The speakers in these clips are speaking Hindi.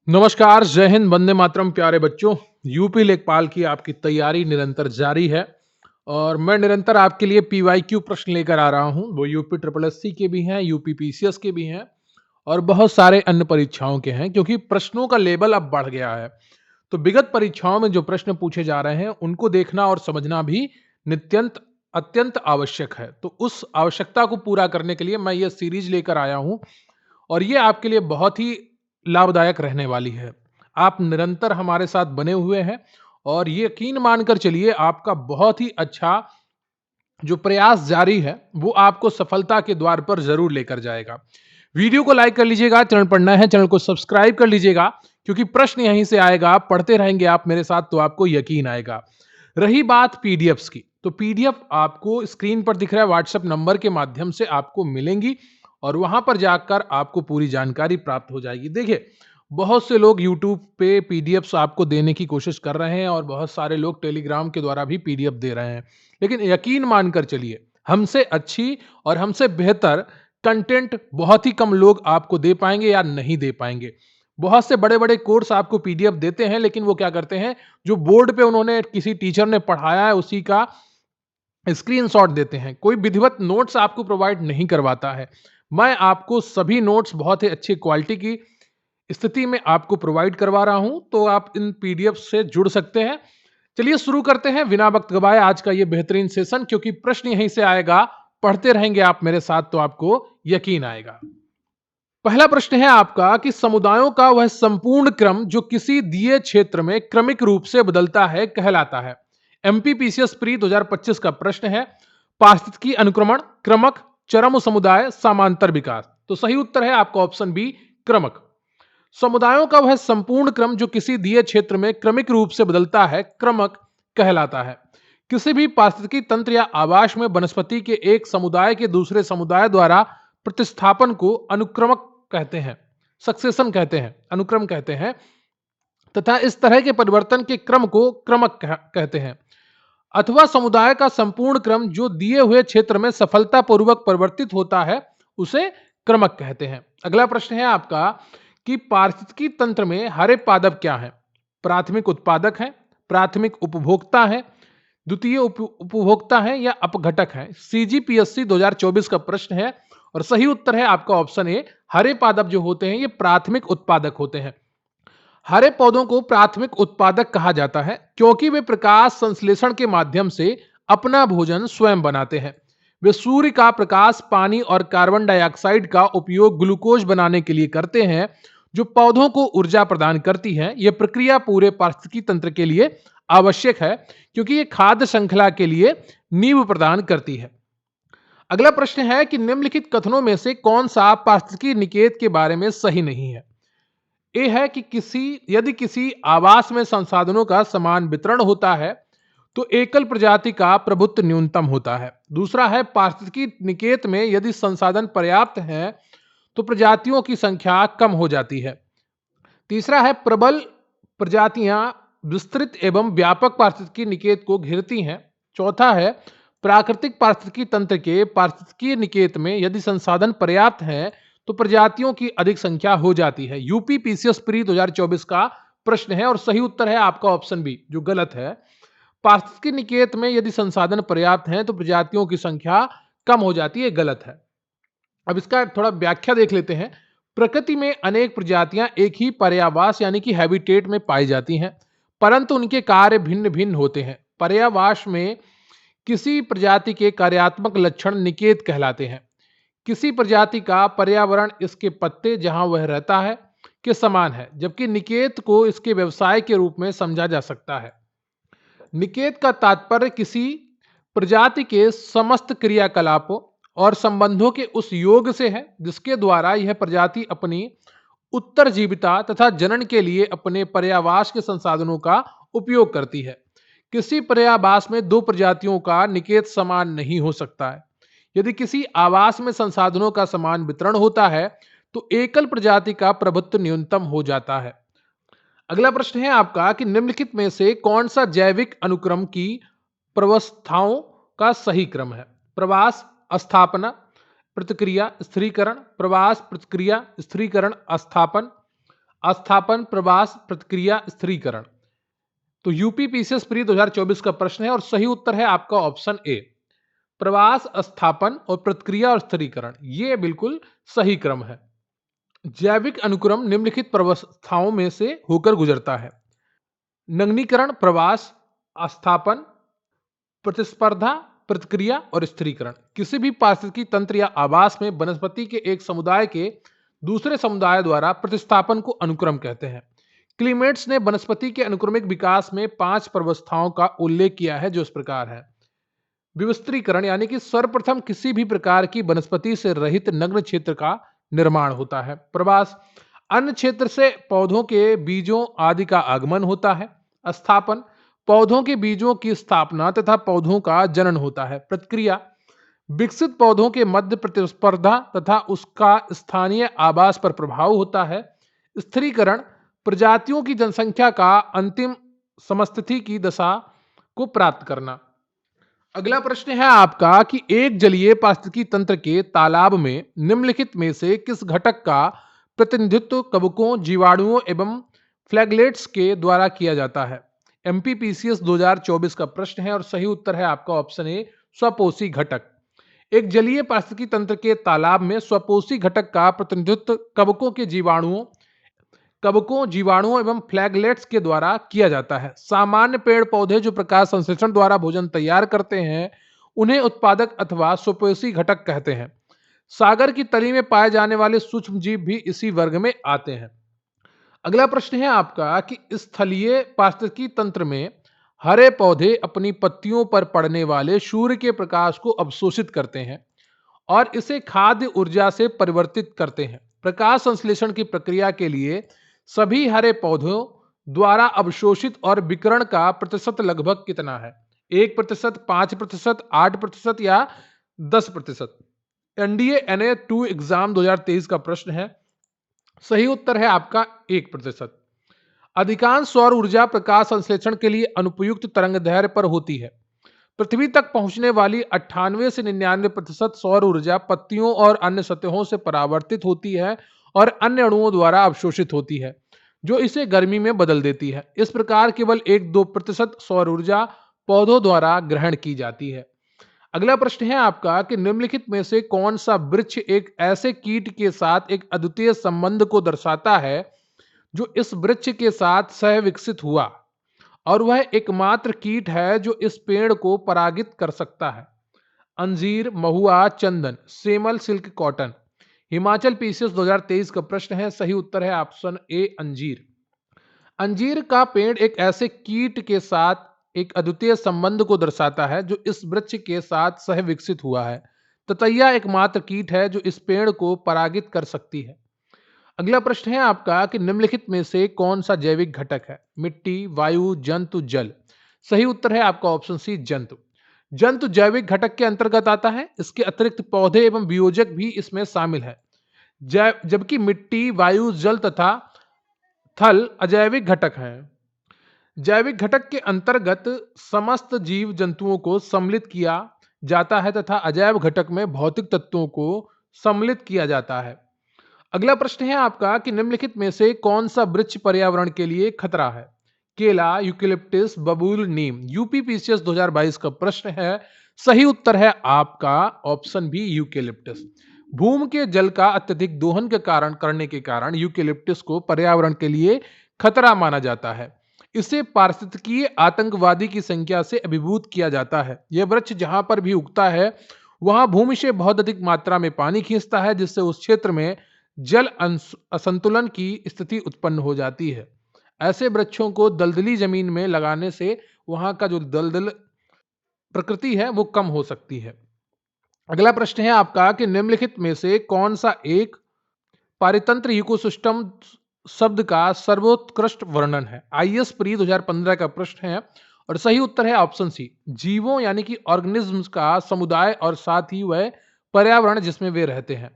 नमस्कार, जय हिंद, वंदे मातरम। प्यारे बच्चों, यूपी लेखपाल की आपकी तैयारी निरंतर जारी है और मैं निरंतर आपके लिए पीवाईक्यू प्रश्न लेकर आ रहा हूं। वो यूपी ट्रिपल एससी के भी हैं, यूपी पीसीएस के भी हैं और बहुत सारे अन्य परीक्षाओं के हैं, क्योंकि प्रश्नों का लेवल अब बढ़ गया है। तो विगत परीक्षाओं में जो प्रश्न पूछे जा रहे हैं उनको देखना और समझना भी नित्यंत अत्यंत आवश्यक है। तो उस आवश्यकता को पूरा करने के लिए मैं ये सीरीज लेकर आया हूं और ये आपके लिए बहुत ही लाभदायक रहने वाली है। आप निरंतर हमारे साथ बने हुए हैं और ये यकीन मानकर चलिए, आपका बहुत ही अच्छा जो प्रयास जारी है वो आपको सफलता के द्वार पर जरूर लेकर जाएगा। वीडियो को लाइक कर लीजिएगा, चैनल पर नए हैं चैनल को सब्सक्राइब कर लीजिएगा, क्योंकि प्रश्न यहीं से आएगा। आप पढ़ते रहेंगे आप मेरे साथ तो आपको यकीन आएगा। रही बात पीडीएफ्स की, तो पीडीएफ आपको स्क्रीन पर दिख रहा है, व्हाट्सएप नंबर के माध्यम से आपको मिलेंगी और वहां पर जाकर आपको पूरी जानकारी प्राप्त हो जाएगी। देखिए, बहुत से लोग यूट्यूब पे पीडीएफ्स आपको देने की कोशिश कर रहे हैं और बहुत सारे लोग टेलीग्राम के द्वारा भी पीडीएफ दे रहे हैं, लेकिन यकीन मानकर चलिए, हमसे अच्छी और हमसे बेहतर कंटेंट बहुत ही कम लोग आपको दे पाएंगे या नहीं दे पाएंगे। बहुत से बड़े बड़े कोर्स आपको पीडीएफ देते हैं, लेकिन वो क्या करते हैं, जो बोर्ड पे उन्होंने किसी टीचर ने पढ़ाया है उसी का स्क्रीनशॉट देते हैं। कोई विधिवत नोट्स आपको प्रोवाइड नहीं करवाता है। मैं आपको सभी नोट्स बहुत ही अच्छी क्वालिटी की स्थिति में आपको प्रोवाइड करवा रहा हूं, तो आप इन पीडीएफ से जुड़ सकते हैं। चलिए शुरू करते हैं बिना वक्त गवाए आज का ये बेहतरीन सेशन, क्योंकि प्रश्न यहीं से आएगा। पढ़ते रहेंगे आप मेरे साथ तो आपको यकीन आएगा। पहला प्रश्न है आपका कि समुदायों का वह संपूर्ण क्रम जो किसी दिए क्षेत्र में क्रमिक रूप से बदलता है कहलाता है। एमपीपीसीएस प्री 2025 का प्रश्न है। पारिस्थितिकी अनुक्रमण, क्रमक, चरम समुदाय, समांतर विकास। तो सही उत्तर है आपका ऑप्शन बी, क्रमक। समुदायों का वह संपूर्ण क्रम जो किसी दिए क्षेत्र में क्रमिक रूप से बदलता है क्रमक कहलाता है। किसी भी पारिस्थितिकी तंत्र या आवास में वनस्पति के एक समुदाय के दूसरे समुदाय द्वारा प्रतिस्थापन को अनुक्रमक कहते हैं, सक्सेशन कहते हैं, अनुक्रम कहते हैं, तथा इस तरह के परिवर्तन के क्रम को क्रमक कहते हैं। अथवा समुदाय का संपूर्ण क्रम जो दिए हुए क्षेत्र में सफलतापूर्वक परिवर्तित होता है उसे क्रमक कहते हैं। अगला प्रश्न है आपका कि पारिस्थितिकी तंत्र में हरे पादप क्या है। प्राथमिक उत्पादक है, प्राथमिक उपभोक्ता है, द्वितीय उपभोक्ता है या अपघटक है। सीजीपीएससी 2024 का प्रश्न है और सही उत्तर है आपका ऑप्शन ए। हरे पादप जो होते हैं ये प्राथमिक उत्पादक होते हैं। हरे पौधों को प्राथमिक उत्पादक कहा जाता है क्योंकि वे प्रकाश संश्लेषण के माध्यम से अपना भोजन स्वयं बनाते हैं। वे सूर्य का प्रकाश, पानी और कार्बन डाइऑक्साइड का उपयोग ग्लूकोज बनाने के लिए करते हैं, जो पौधों को ऊर्जा प्रदान करती है। यह प्रक्रिया पूरे पारिस्थितिकी तंत्र के लिए आवश्यक है क्योंकि यह खाद्य श्रृंखला के लिए नींव प्रदान करती है। अगला प्रश्न है कि निम्नलिखित कथनों में से कौन सा पारिस्थितिकी निकेत के बारे में सही नहीं है। ए है कि यदि किसी आवास में संसाधनों का समान वितरण होता है तो एकल प्रजाति का प्रभुत्व न्यूनतम होता है। दूसरा है पारिस्थितिकी निकेत में यदि संसाधन पर्याप्त हैं तो प्रजातियों की संख्या कम हो जाती है। तीसरा है प्रबल प्रजातियां विस्तृत एवं व्यापक पारिस्थितिकी निकेत को घेरती हैं। चौथा है प्राकृतिक पारिस्थितिकी तंत्र के पारिस्थितिकी निकेत में यदि संसाधन पर्याप्त हैं तो प्रजातियों की अधिक संख्या हो जाती है। यूपी पीसीएस प्री 2024 का प्रश्न है और सही उत्तर है आपका ऑप्शन बी, जो गलत है। पारिस्थितिकी निकेत में यदि संसाधन पर्याप्त हैं तो प्रजातियों की संख्या कम हो जाती है, गलत है। अब इसका थोड़ा व्याख्या देख लेते हैं। प्रकृति में अनेक प्रजातियां एक ही पर्यावास यानी कि हैबिटेट में पाई जाती हैं, परंतु उनके कार्य भिन्न भिन्न होते हैं। पर्यावास में किसी प्रजाति के कार्यात्मक लक्षण निकेत कहलाते हैं। किसी प्रजाति का पर्यावरण इसके पत्ते जहां वह रहता है के समान है, जबकि निकेत को इसके व्यवसाय के रूप में समझा जा सकता है। निकेत का तात्पर्य किसी प्रजाति के समस्त क्रियाकलापों और संबंधों के उस योग से है जिसके द्वारा यह प्रजाति अपनी उत्तरजीविता तथा जनन के लिए अपने पर्यावास के संसाधनों का उपयोग करती है। किसी पर्यावास में दो प्रजातियों का निकेत समान नहीं हो सकता है। यदि किसी आवास में संसाधनों का समान वितरण होता है तो एकल प्रजाति का प्रभुत्व न्यूनतम हो जाता है। अगला प्रश्न है आपका कि निम्नलिखित में से कौन सा जैविक अनुक्रम की प्रवस्थाओं का सही क्रम है। प्रवास, अस्थापना, प्रतिक्रिया, स्थिरीकरण, प्रवास, प्रतिक्रिया, स्थिरीकरण, अस्थापन, अस्थापन, प्रवास, प्रतिक्रिया, स्थिरीकरण। तो यूपी पीसीएस प्री 2024 का प्रश्न है और सही उत्तर है आपका ऑप्शन ए। प्रवास, अस्थापन और प्रतिक्रिया और स्थिरीकरण, ये बिल्कुल सही क्रम है। जैविक अनुक्रम निम्नलिखित प्रवस्थाओं में से होकर गुजरता है। नग्नीकरण, प्रवास, अस्थापन, प्रतिस्पर्धा, प्रतिक्रिया और स्थिरीकरण। किसी भी पारिस्थितिकी तंत्र या आवास में वनस्पति के एक समुदाय के दूसरे समुदाय द्वारा प्रतिस्थापन को अनुक्रम कहते हैं। क्लीमेट्स ने वनस्पति के अनुक्रमिक विकास में 5 प्रवस्थाओं का उल्लेख किया है, जो इस प्रकार है। विवस्त्रीकरण यानी कि सर्वप्रथम किसी भी प्रकार की वनस्पति से रहित नग्न क्षेत्र का निर्माण होता है। प्रवास, अन्य क्षेत्र से पौधों के बीजों आदि का आगमन होता है। अस्थापन, पौधों के बीजों की स्थापना तथा पौधों का जनन होता है। प्रतिक्रिया, विकसित पौधों के मध्य प्रतिस्पर्धा तथा उसका स्थानीय आवास पर प्रभाव होता है। स्थिरीकरण, प्रजातियों की जनसंख्या का अंतिम समस्थिति की दशा को प्राप्त करना। अगला प्रश्न है आपका कि एक जलीय पारिस्थितिकी तंत्र के तालाब में निम्नलिखित में से किस घटक का प्रतिनिधित्व कवकों, जीवाणुओं एवं फ्लैगलेट्स के द्वारा किया जाता है। एमपीपीसीएस 2024 का प्रश्न है और सही उत्तर है आपका ऑप्शन ए, स्वपोषी घटक। एक जलीय पारिस्थितिकी तंत्र के तालाब में स्वपोषी घटक का प्रतिनिधित्व कवकों, जीवाणुओं एवं फ्लैगलेट्स के द्वारा किया जाता है। सामान्य पेड़ पौधे जो प्रकाश संश्लेषण द्वारा भोजन तैयार करते हैं, उन्हें उत्पादक अथवा स्वपोषी घटक कहते हैं। सागर की तली में पाए जाने वाले सूक्ष्म जीव भी इसी वर्ग में आते हैं। अगला प्रश्न है आपका कि स्थलीय पारिस्थितिकी तंत्र में हरे पौधे अपनी पत्तियों पर पड़ने वाले सूर्य के प्रकाश को अवशोषित करते हैं और इसे खाद्य ऊर्जा से परिवर्तित करते हैं। प्रकाश संश्लेषण की प्रक्रिया के लिए सभी हरे पौधों द्वारा अवशोषित और विकिरण का प्रतिशत लगभग कितना है? 1%, 5%, 8% या 10%? एनडीए एनए 2 एग्जाम 2023 का प्रश्न है। सही उत्तर है आपका 1%। अधिकांश सौर ऊर्जा प्रकाश संश्लेषण के लिए अनुपयुक्त तरंगदैर्घ्य पर होती है। पृथ्वी तक पहुंचने वाली 98 से 99% सौर ऊर्जा पत्तियों और अन्य सतहों से परावर्तित होती है और अन्य अणुओं द्वारा अवशोषित होती है, जो इसे गर्मी में बदल देती है। इस प्रकार केवल 1-2% सौर ऊर्जा पौधों द्वारा ग्रहण की जाती है। अगला प्रश्न है आपका कि निम्नलिखित में से कौन सा वृक्ष एक ऐसे कीट के साथ एक अद्वितीय संबंध को दर्शाता है जो इस वृक्ष के साथ सह विकसित हुआ और वह एकमात्र कीट है जो इस पेड़ को परागित कर सकता है? अंजीर, महुआ, चंदन, सेमल, सिल्क, कॉटन। हिमाचल पीसीएस 2023 का प्रश्न है। सही उत्तर है ऑप्शन ए, अंजीर। अंजीर का पेड़ एक ऐसे कीट के साथ एक अद्वितीय संबंध को दर्शाता है जो इस वृक्ष के साथ सह विकसित हुआ है तथा यह एकमात्र कीट है जो इस पेड़ को परागित कर सकती है। अगला प्रश्न है आपका कि निम्नलिखित में से कौन सा जैविक घटक है? मिट्टी, वायु, जंतु, जल। सही उत्तर है आपका ऑप्शन सी, जंतु। जंतु जैविक घटक के अंतर्गत आता है। इसके अतिरिक्त पौधे एवं वियोजक भी इसमें शामिल है, जबकि मिट्टी, वायु, जल तथा थल अजैविक घटक हैं। जैविक घटक के अंतर्गत समस्त जीव जंतुओं को सम्मिलित किया जाता है तथा अजैव घटक में भौतिक तत्वों को सम्मिलित किया जाता है। अगला प्रश्न है आपका कि निम्नलिखित में से कौन सा वृक्ष पर्यावरण के लिए खतरा है? केला, यूकेलिप्टस, बबूल, नीम। यूपी पीसीएस 2022 का प्रश्न है। सही उत्तर है आपका ऑप्शन बी, यूकेलिप्टस। भूमि के जल का अत्यधिक दोहन के कारण यूकेलिप्टस को पर्यावरण के लिए खतरा माना जाता है। इसे पारिस्थितिकीय आतंकवादी की संख्या से अभिभूत किया जाता है। यह वृक्ष जहां पर भी उगता है वहां भूमि से बहुत अधिक मात्रा में पानी खींचता है, जिससे उस क्षेत्र में जल असंतुलन की स्थिति उत्पन्न हो जाती है। ऐसे वृक्षों को दलदली जमीन में लगाने से वहां का जो दलदल प्रकृति है वो कम हो सकती है। अगला प्रश्न है आपका कि निम्नलिखित में से कौन सा एक पारितंत्र इकोसिस्टम शब्द का सर्वोत्कृष्ट वर्णन है? आईएएस प्री 2015 का प्रश्न है और सही उत्तर है ऑप्शन सी, जीवों यानी कि ऑर्गेनिज्म्स का समुदाय और साथ ही वह पर्यावरण जिसमें वे रहते हैं।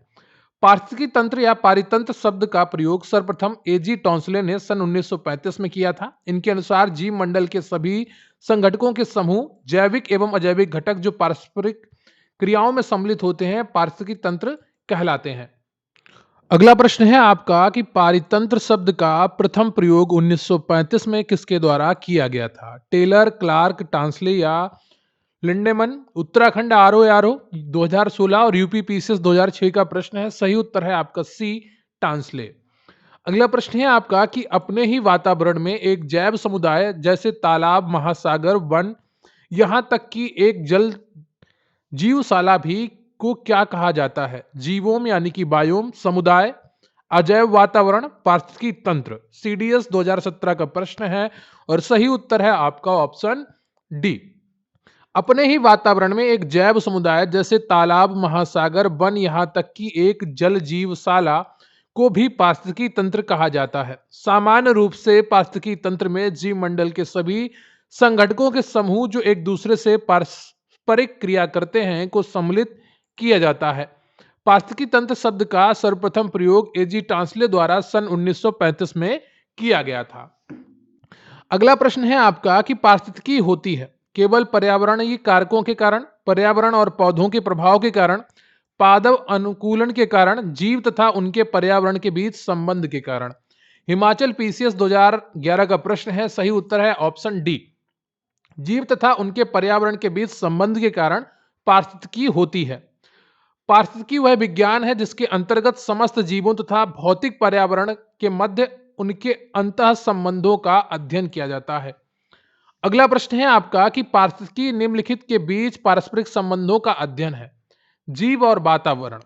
पारिस्थितिकी तंत्र या पारितंत्र शब्द का प्रयोग सर्वप्रथम एजी टॉन्सले ने सन 1935 में किया था। इनके अनुसार जीव मंडल के सभी संघटकों के समूह, जैविक एवं अजैविक घटक जो पारस्परिक क्रियाओं में सम्मिलित होते हैं, पारिस्थितिकी तंत्र कहलाते हैं। अगला प्रश्न है आपका कि पारितंत्र शब्द का प्रथम प्रयोग 1935 में किसके द्वारा किया गया था? टेलर, क्लार्क, टांसले या लिंडेमन? उत्तराखंड आरओ 2016 और यूपी पीसीएस 2006 का प्रश्न है। सही उत्तर है आपका सी, टांसले। अगला प्रश्न है आपका कि अपने ही वातावरण में एक जैव समुदाय जैसे तालाब, महासागर, वन, यहां तक कि एक जल जीवशाला भी को क्या कहा जाता है? जीवोम यानी कि बायोम, समुदाय, अजैव वातावरण, पारिस्थितिकी तंत्र। सीडीएस 2017 का प्रश्न है और सही उत्तर है आपका ऑप्शन डी। अपने ही वातावरण में एक जैव समुदाय जैसे तालाब, महासागर, वन, यहां तक कि एक जल जीवशाला को भी पारिस्थितिकी तंत्र कहा जाता है। सामान्य रूप से पारिस्थितिकी तंत्र में जीव मंडल के सभी संगठकों के समूह जो एक दूसरे से पारस्परिक क्रिया करते हैं को सम्मिलित किया जाता है। पारिस्थितिकी तंत्र शब्द का सर्वप्रथम प्रयोग एजी टांसले द्वारा सन 1935 में किया गया था। अगला प्रश्न है आपका कि पारिस्थितिकी होती है केवल पर्यावरणीय कारकों के कारण, पर्यावरण और पौधों के प्रभाव के कारण, पादव अनुकूलन के कारण, जीव तथा उनके पर्यावरण के बीच संबंध के कारण। हिमाचल पीसीएस 2011 का प्रश्न है। सही उत्तर है ऑप्शन डी। जीव तथा उनके पर्यावरण के बीच संबंध के कारण पारिस्थितिकी होती है। पारिस्थितिकी वह विज्ञान है जिसके अंतर्गत समस्त जीवों तथा भौतिक पर्यावरण के मध्य उनके अंतः संबंधों का अध्ययन किया जाता है। अगला प्रश्न है आपका कि पारिस्थितिकी निम्नलिखित के बीच पारस्परिक संबंधों का अध्ययन है। जीव और वातावरण,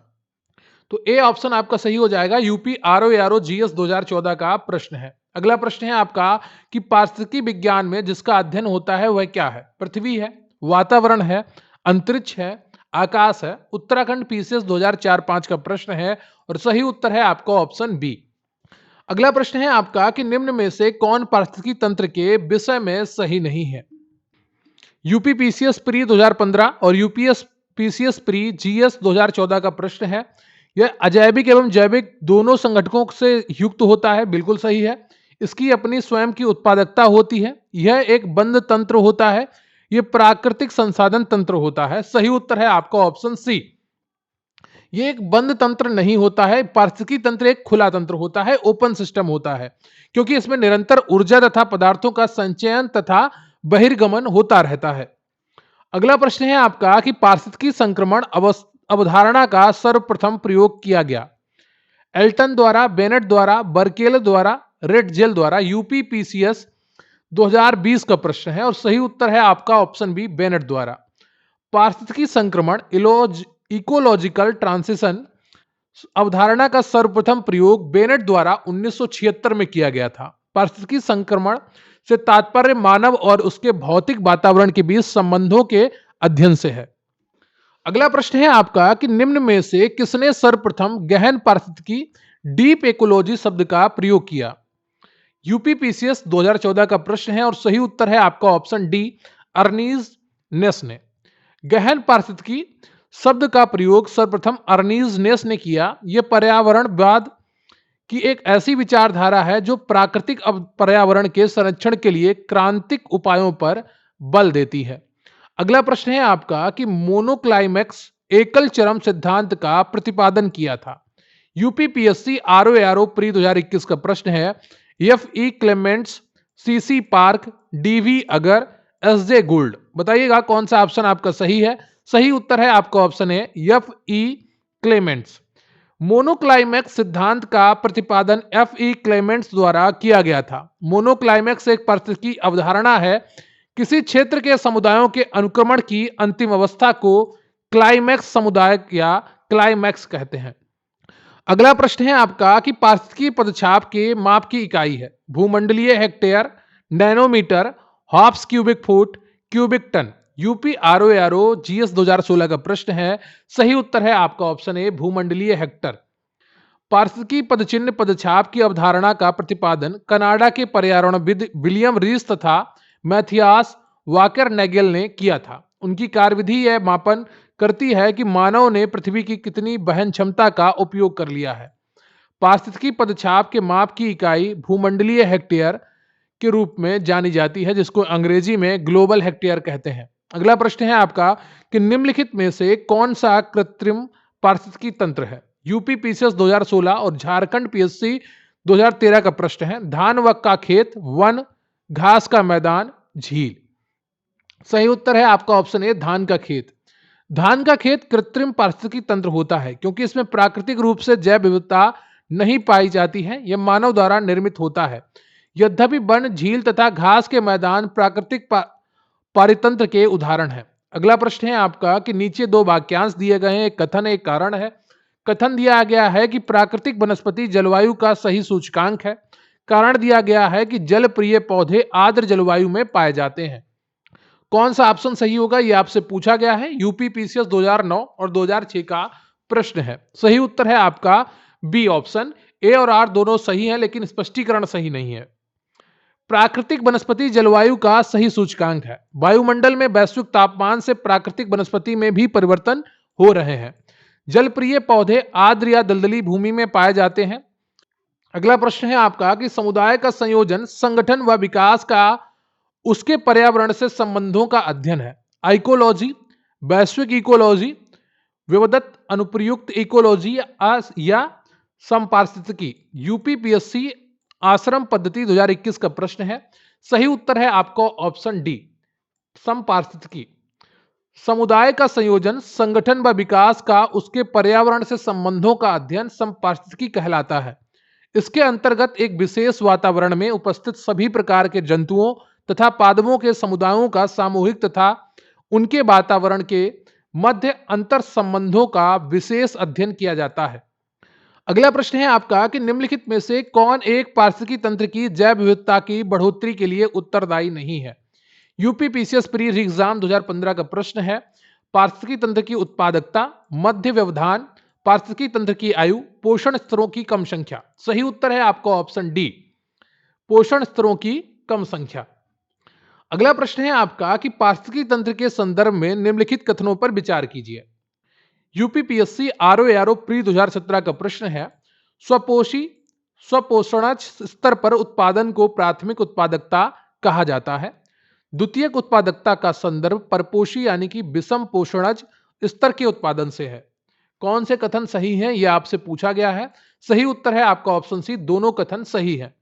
तो ए ऑप्शन आपका सही हो जाएगा। यूपी आरओ जीएस 2014 का प्रश्न है। अगला प्रश्न है आपका कि पारिस्थितिकी विज्ञान में जिसका अध्ययन होता है वह क्या है? पृथ्वी है, वातावरण है, अंतरिक्ष है, आकाश है। उत्तराखंड पीसीएस 2004-5 का प्रश्न है और सही उत्तर है आपका ऑप्शन बी। अगला प्रश्न है आपका कि निम्न में से कौन पारिस्थितिकी तंत्र के विषय में सही नहीं है? यूपी पीसीएस प्री 2015 और यूपीएस पीसीएस प्री जीएस 2014 का प्रश्न है। यह अजैविक एवं जैविक दोनों संगठकों से युक्त होता है, बिल्कुल सही है। इसकी अपनी स्वयं की उत्पादकता होती है। यह एक बंद तंत्र होता है। यह प्राकृतिक संसाधन तंत्र होता है। सही उत्तर है आपका ऑप्शन सी। यह एक बंद तंत्र नहीं होता है। पारिस्थितिकी तंत्र एक खुला तंत्र होता है, ओपन सिस्टम होता है, क्योंकि इसमें निरंतर ऊर्जा तथा पदार्थों का संचयन तथा बहिर्गमन होता रहता है। अगला प्रश्न है आपका कि पारिस्थितिकी संक्रमण अवधारणा का सर्वप्रथम प्रयोग किया गया। एल्टन द्वारा, बेनेट द्वारा, बर्केले द्वारा, रेडजेल द्वारा। यूपी पीसीएस 2020 का प्रश्न है और सही उत्तर है आपका ऑप्शन बी, बेनेट द्वारा। पारिस्थितिकी संक्रमण इकोलॉजिकल ट्रांसिशन अवधारणा का सर्वप्रथम प्रयोग बेनेट द्वारा 1976 में किया गया था। पारिस्थितिकी संक्रमण से तात्पर्य मानव और उसके भौतिक वातावरण के बीच संबंधों के अध्ययन से है। अगला प्रश्न है आपका कि निम्न में से किसने सर्वप्रथम गहन पारिस्थितिकी डीप इकोलॉजी शब्द का प्रयोग किया? यूपी पीसीएस 2014 का प्रश्न है और सही उत्तर है आपका ऑप्शन डी, अर्नीज नेस ने। गहन पारिस्थितिकी शब्द का प्रयोग सर्वप्रथम अर्नीज नेस ने किया। यह पर्यावरणवाद की एक ऐसी विचारधारा है जो प्राकृतिक पर्यावरण के संरक्षण के लिए क्रांतिक उपायों पर बल देती है। अगला प्रश्न है आपका कि मोनोक्लाइमैक्स एकल चरम सिद्धांत का प्रतिपादन किया था। यूपीपीएससी आरओ प्री 2021 का प्रश्न है। F E Clements, C C Park, D V Agar, S J Gold. बताइएगा कौन सा ऑप्शन आपका सही है। सही उत्तर है आपका ऑप्शन है एफ ई क्लेमेंट्स। मोनोक्लाइमैक्स सिद्धांत का प्रतिपादन एफ ई क्लेमेंट्स द्वारा किया गया था। मोनोक्लाइमैक्स एक पारिस्थितिकी अवधारणा है। किसी क्षेत्र के समुदायों के अनुक्रमण की अंतिम अवस्था को क्लाइमैक्स समुदाय या क्लाइमैक्स कहते हैं। अगला प्रश्न है आपका कि पारिस्थितिकी पदछाप के माप की इकाई है। भूमंडलीय hectare, nanometre, hops cubic foot, cubic ton. UP RO GS 2016 का प्रश्न है। सही उत्तर है आपका ऑप्शन ए, भूमंडलीय हेक्टर। पारिस्थितिकी पदचिह्न पदछाप की अवधारणा का प्रतिपादन कनाडा के पर्यावरणविद विलियम रीस तथा मैथियास वाकरनैगेल ने किया था। उनकी कार्यविधि यह मापन करती है कि मानव ने पृथ्वी की कितनी वहन क्षमता का उपयोग कर लिया है। पारिस्थितिकी पदछाप के माप की इकाई भूमंडलीय हेक्टेयर के रूप में जानी जाती है, जिसको अंग्रेजी में ग्लोबल हेक्टेयर कहते हैं। अगला प्रश्न है आपका कि निम्नलिखित में से कौन सा कृत्रिम पारिस्थितिकी तंत्र है? यूपी पीसीएस 2016 और झारखंड पीएससी 2013 का प्रश्न है। धान वक का खेत, वन, घास का मैदान, झील। सही उत्तर है आपका ऑप्शन ए, धान का खेत। धान का खेत कृत्रिम पारिस्थितिकी तंत्र होता है क्योंकि इसमें प्राकृतिक रूप से जैव विविधता नहीं पाई जाती है, यह मानव द्वारा निर्मित होता है। यद्यपि वन, झील तथा घास के मैदान प्राकृतिक पारितंत्र के उदाहरण है। अगला प्रश्न है आपका कि नीचे दो वाक्यांश दिए गए हैं, एक कथन एक कारण है। कथन दिया गया है कि प्राकृतिक वनस्पति जलवायु का सही सूचकांक है। कारण दिया गया है कि जल प्रिय पौधे आर्द्र जलवायु में पाए जाते हैं। कौन सा ऑप्शन सही होगा ये आपसे पूछा गया है। यूपी पीसीएस 2009 और 2006 का प्रश्न है। सही उत्तर है आपका बी ऑप्शन। ए और आर दोनों सही है लेकिन स्पष्टीकरण सही नहीं है। प्राकृतिक वनस्पति जलवायु का सही सूचकांक है। वायुमंडल में वैश्विक तापमान से प्राकृतिक वनस्पति में भी परिवर्तन हो रहे हैं। जलप्रिय पौधे आर्द्र या दलदली भूमि में पाए जाते हैं। अगला प्रश्न है आपका कि समुदाय का संयोजन, संगठन व विकास का उसके पर्यावरण से संबंधों का अध्ययन है। इकोलॉजी, वैश्विक इकोलॉजी, विविधत अनुप्रयुक्त इकोलॉजी या समपारिस्थितिकी। यूपीपीएससी आश्रम पद्धति 2021 का प्रश्न है। सही उत्तर है आपका ऑप्शन डी, समपारिस्थितिकी। समुदाय का संयोजन, संगठन व विकास का उसके पर्यावरण से संबंधों का अध्ययन समपारिस्थितिकी कहलाता है। इसके अंतर्गत एक विशेष वातावरण में उपस्थित सभी प्रकार के जंतुओं तथा पादपों के समुदायों का सामूहिक तथा उनके वातावरण के मध्य अंतर संबंधों का विशेष अध्ययन किया जाता है। अगला प्रश्न है आपका कि निम्नलिखित में से कौन एक पारिस्थितिकी तंत्र की जैव विविधता की बढ़ोतरी के लिए उत्तरदायी नहीं है। यूपी पीसीएस प्री एग्जाम 2015 का प्रश्न है। पारिस्थितिकी तंत्र की उत्पादकता, मध्य व्यवधान, पारिस्थितिकी तंत्र की आयु, पोषण स्तरों की कम संख्या। सही उत्तर है आपका ऑप्शन डी, पोषण स्तरों की कम संख्या। अगला प्रश्न है आपका कि पारिस्थितिकी तंत्र के संदर्भ में निम्नलिखित कथनों पर विचार कीजिए। यूपीपीएससी आरओ प्री 2017 का प्रश्न है। स्वपोषी स्वपोषणज स्तर पर उत्पादन को प्राथमिक उत्पादकता कहा जाता है। द्वितीयक उत्पादकता का संदर्भ परपोषी यानी कि विषम पोषणज स्तर के उत्पादन से है। कौन से कथन सही हैं यह आपसे पूछा गया है। सही उत्तर है आपका ऑप्शन सी, दोनों कथन सही है।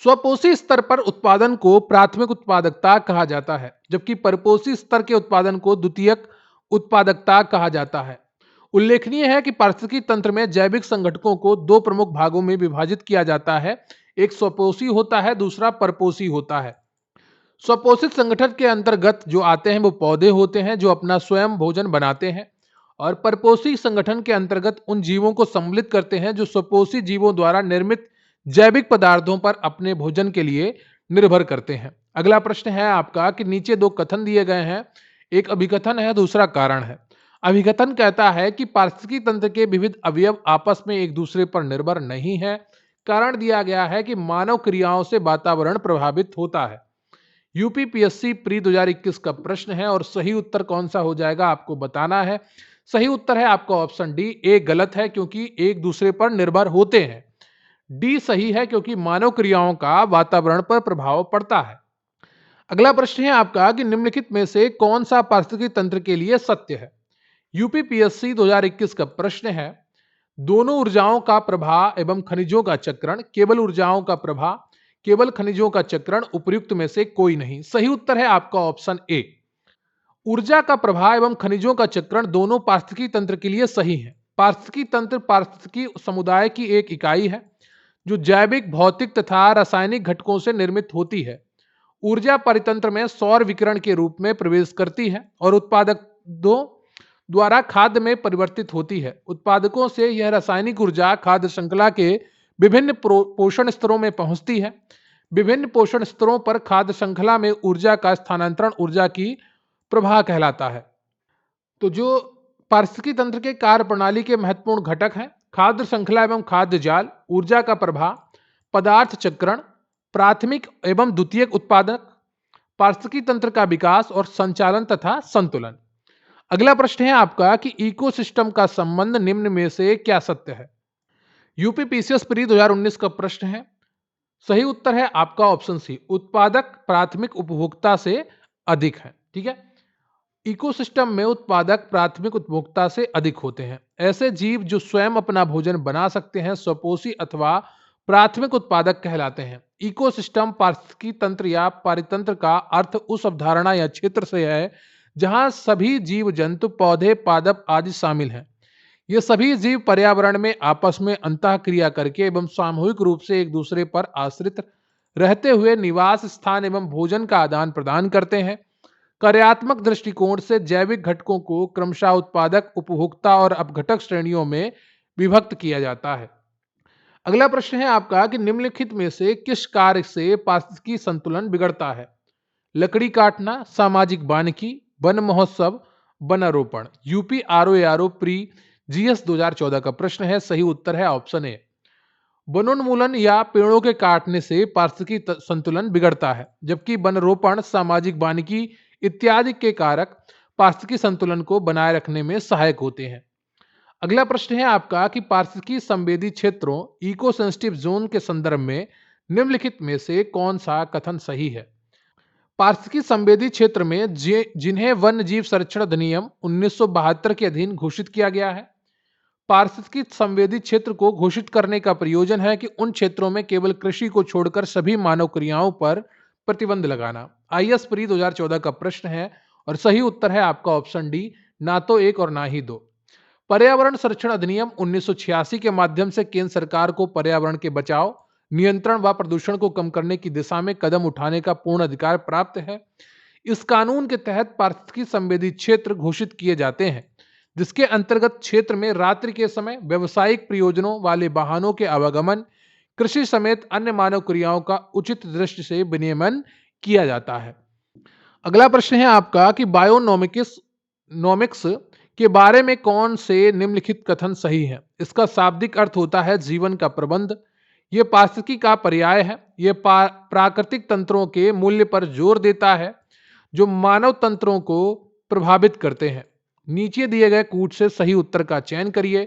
स्वपोषी स्तर पर उत्पादन को प्राथमिक उत्पादकता कहा जाता है जबकि परपोषी स्तर के उत्पादन को द्वितीयक उत्पादकता कहा जाता है। उल्लेखनीय है कि पारिस्थितिकी तंत्र में जैविक संगठकों को दो प्रमुख भागों में विभाजित किया जाता है, एक स्वपोषी होता है, दूसरा परपोषी होता है। स्वपोषित संगठन के अंतर्गत जो आते हैं वो पौधे होते हैं जो अपना स्वयं भोजन बनाते हैं, और परपोषी संगठन के अंतर्गत उन जीवों को सम्मिलित करते हैं जो स्वपोषी जीवों द्वारा निर्मित जैविक पदार्थों पर अपने भोजन के लिए निर्भर करते हैं। अगला प्रश्न है आपका कि नीचे दो कथन दिए गए हैं, एक अभिकथन है, दूसरा कारण है। अभिकथन कहता है कि पारिस्थितिकी तंत्र के विविध अवयव आपस में एक दूसरे पर निर्भर नहीं है। कारण दिया गया है कि मानव क्रियाओं से वातावरण प्रभावित होता है। यूपीपीएससी प्री 2021 का प्रश्न है और सही उत्तर कौन सा हो जाएगा आपको बताना है। सही उत्तर है आपका ऑप्शन डी, ए गलत है क्योंकि एक दूसरे पर निर्भर होते हैं। डी सही है क्योंकि मानव क्रियाओं का वातावरण पर प्रभाव पड़ता है। अगला प्रश्न है आपका कि निम्नलिखित में से कौन सा पारिस्थितिकी तंत्र के लिए सत्य है। यूपीपीएससी 2021 का प्रश्न है। दोनों ऊर्जाओं का प्रवाह एवं खनिजों का चक्रण, केवल ऊर्जाओं का प्रवाह, केवल खनिजों का चक्रण, उपयुक्त में से कोई नहीं। सही उत्तर है आपका ऑप्शन ए, ऊर्जा का प्रवाह एवं खनिजों का चक्रण दोनों पारिस्थितिकी तंत्र के लिए सही है। पारिस्थितिकी तंत्र पारिस्थितिकी समुदाय की एक इकाई है जो जैविक, भौतिक तथा रासायनिक घटकों से निर्मित होती है। ऊर्जा परितंत्र में सौर विकिरण के रूप में प्रवेश करती है और उत्पादकों द्वारा खाद्य में परिवर्तित होती है। उत्पादकों से यह रासायनिक ऊर्जा खाद्य श्रृंखला के विभिन्न पोषण स्तरों में पहुंचती है। विभिन्न पोषण स्तरों पर खाद्य श्रृंखला में ऊर्जा का स्थानांतरण ऊर्जा की प्रवाह कहलाता है। तो जो पारिस्थितिकी तंत्र के कार्य प्रणाली के महत्वपूर्ण घटक हैं, खाद्य श्रृंखला एवं खाद्य जाल, ऊर्जा का प्रवाह, पदार्थ चक्रण, प्राथमिक एवं द्वितीयक उत्पादक, पारिस्थितिकी तंत्र का विकास और संचालन तथा संतुलन। अगला प्रश्न है आपका कि इकोसिस्टम का संबंध निम्न में से क्या सत्य है। यूपीपीसीएस प्री 2019 का प्रश्न है। सही उत्तर है आपका ऑप्शन सी, उत्पादक प्राथमिक उपभोक्ता से अधिक है। ठीक है, इकोसिस्टम में उत्पादक प्राथमिक उपभोक्ता से अधिक होते हैं। ऐसे जीव जो स्वयं अपना भोजन बना सकते हैं स्वपोषी अथवा प्राथमिक उत्पादक कहलाते हैं। इकोसिस्टम पारिस्थितिकी तंत्र या पारितंत्र का अर्थ उस अवधारणा या क्षेत्र से है जहां सभी जीव जंतु पौधे पादप आदि शामिल हैं। ये सभी जीव पर्यावरण में आपस में अंतःक्रिया करके एवं सामूहिक रूप से एक दूसरे पर आश्रित रहते हुए निवास स्थान एवं भोजन का आदान प्रदान करते हैं। कार्यात्मक दृष्टिकोण से जैविक घटकों को क्रमशः उत्पादक, उपभोक्ता और अपघटक श्रेणियों में विभक्त किया जाता है। अगला प्रश्न है आपका कि निम्नलिखित में से किस कार्य से पारिस्थितिकी संतुलन बिगड़ता है? लकड़ी काटना, सामाजिक वानिकी, वन महोत्सव, वनारोपण। यूपी आरओ प्री जीएस 2014 का प्रश्न है। सही उत्तर है ऑप्शन ए। वनोन्मूलन या पेड़ों के काटने से पारिस्थितिकी संतुलन बिगड़ता है, जबकि वनरोपण, सामाजिक वानिकी इत्यादि के कारक पारिस्थितिकी संतुलन को बनाए रखने में सहायक होते हैं। अगला प्रश्न है आपका कि पारिस्थितिकी संवेदी क्षेत्रों इको सेंसिटिव जोन के संदर्भ में निम्नलिखित में से कौन सा कथन सही है? पारिस्थितिकी संवेदी क्षेत्र में जिन्हें वन्य जीव संरक्षण अधिनियम 1972 के अधीन घोषित किया गया है। पारिस्थितिकी संवेदी क्षेत्र को घोषित करने का प्रयोजन है कि उन क्षेत्रों में केवल कृषि को छोड़कर सभी मानव क्रियाओं पर प्रतिबंध लगाना। आईएस प्री 2014 का प्रश्न है और सही उत्तर है आपका ऑप्शन डी, ना तो एक और ना ही दो। पर्यावरण संरक्षण अधिनियम 1986 के माध्यम से केंद्र सरकार को पर्यावरण के बचाव, नियंत्रण व प्रदूषण को कम करने की दिशा में कदम उठाने का पूर्ण अधिकार प्राप्त है। इस कानून के तहत पारिस्थितिकी संवेदी क्षेत्र घोषित किए जाते हैं, जिसके अंतर्गत क्षेत्र में रात्रि के समय व्यावसायिक प्रयोजनों वाले वाहनों के आवागमन, कृषि समेत अन्य मानव क्रियाओं का उचित दृष्टि से विनियमन किया जाता है। अगला प्रश्न है आपका कि बायोनोमिक्स नोमिक्स के बारे में कौन से निम्नलिखित कथन सही है? इसका शाब्दिक अर्थ होता है जीवन का प्रबंध। यह पारिस्थितिकी का पर्याय है। यह प्राकृतिक तंत्रों के मूल्य पर जोर देता है जो मानव तंत्रों को प्रभावित करते हैं। नीचे दिए गए कूट से सही उत्तर का चयन करिए।